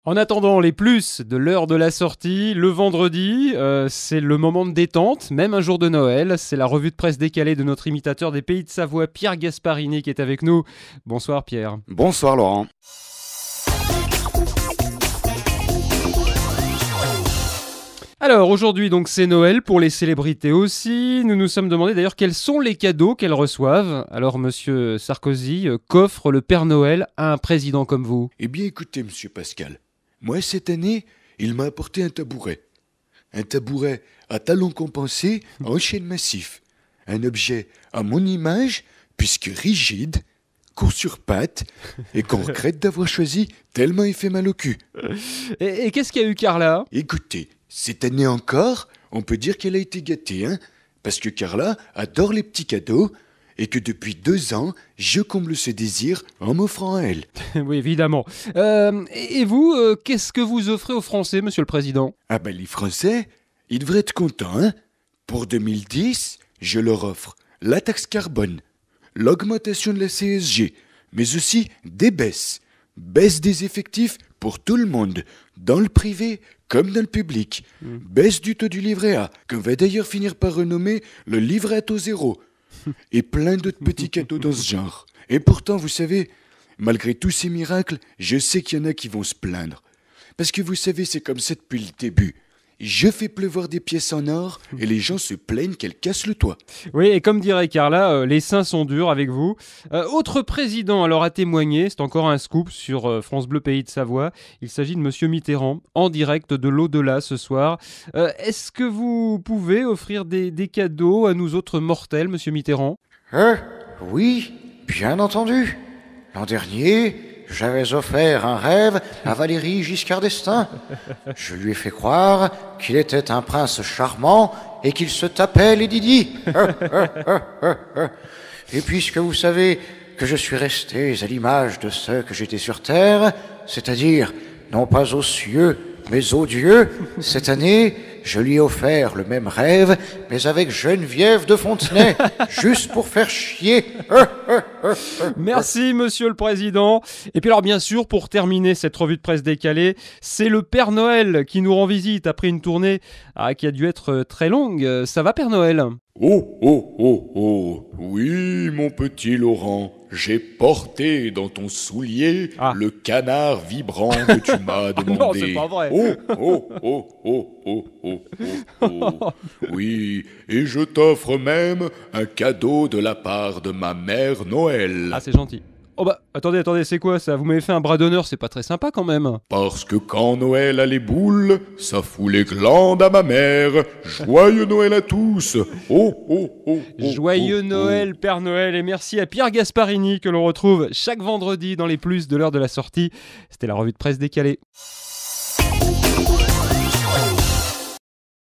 En attendant les plus de l'heure de la sortie, le vendredi, c'est le moment de détente, même un jour de Noël. C'est la revue de presse décalée de notre imitateur des Pays de Savoie, Pierre Gasparini, qui est avec nous. Bonsoir Pierre. Bonsoir Laurent. Alors aujourd'hui donc c'est Noël pour les célébrités aussi. Nous nous sommes demandé d'ailleurs quels sont les cadeaux qu'elles reçoivent. Alors monsieur Sarkozy, qu'offre le Père Noël à un président comme vous ? Eh bien écoutez monsieur Pascal, moi cette année, il m'a apporté un tabouret. Un tabouret à talons compensés en chêne massif. Un objet à mon image, puisque rigide, court sur pattes, et qu'on regrette d'avoir choisi tellement il fait mal au cul. Et qu'est-ce qu'il y a eu Carla ? Écoutez, cette année encore, on peut dire qu'elle a été gâtée, hein, parce que Carla adore les petits cadeaux, et que depuis 2 ans, je comble ce désir en m'offrant à elle. Oui, évidemment. Et vous, qu'est-ce que vous offrez aux Français, monsieur le Président ? Ah ben les Français, ils devraient être contents, hein. Pour 2010, je leur offre la taxe carbone, l'augmentation de la CSG, mais aussi des baisses. Baisse des effectifs pour tout le monde, dans le privé comme dans le public. Baisse du taux du livret A, qu'on va d'ailleurs finir par renommer le livret à taux zéro. Et plein d'autres petits cadeaux dans ce genre. Et pourtant, vous savez, malgré tous ces miracles, je sais qu'il y en a qui vont se plaindre. Parce que vous savez, c'est comme ça depuis le début. Je fais pleuvoir des pièces en or et les gens se plaignent qu'elles cassent le toit. Oui, et comme dirait Carla, les seins sont durs avec vous. Autre président alors à témoigner, c'est encore un scoop sur France Bleu Pays de Savoie. Il s'agit de monsieur Mitterrand, en direct de l'au-delà ce soir. Est-ce que vous pouvez offrir des cadeaux à nous autres mortels, monsieur Mitterrand ? Oui, bien entendu. L'an dernier, j'avais offert un rêve à Valéry Giscard d'Estaing. Je lui ai fait croire qu'il était un prince charmant et qu'il se tapait les Didi. Et puisque vous savez que je suis resté à l'image de ceux que j'étais sur terre, c'est-à-dire non pas aux cieux, mais aux dieux, cette année, je lui ai offert le même rêve, mais avec Geneviève de Fontenay, juste pour faire chier. Merci, monsieur le Président. Et puis alors, bien sûr, pour terminer cette revue de presse décalée, c'est le Père Noël qui nous rend visite après une tournée qui a dû être très longue. Ça va, Père Noël ? Oh, oh, oh, oh, oui, mon petit Laurent, j'ai porté dans ton soulier le canard vibrant que tu m'as demandé. Non, c'est pas vrai. Oh, oh, oh, oh, oh, oh, oh, oh. Oui, et je t'offre même un cadeau de la part de ma mère Noël. Ah, c'est gentil. Oh bah, attendez, c'est quoi ça ? Vous m'avez fait un bras d'honneur, c'est pas très sympa quand même. Parce que quand Noël a les boules, ça fout les glandes à ma mère. Joyeux Noël à tous. Oh, oh, oh, oh. Joyeux Noël, Père Noël, et merci à Pierre Gasparini que l'on retrouve chaque vendredi dans les plus de l'heure de la sortie. C'était la revue de presse décalée.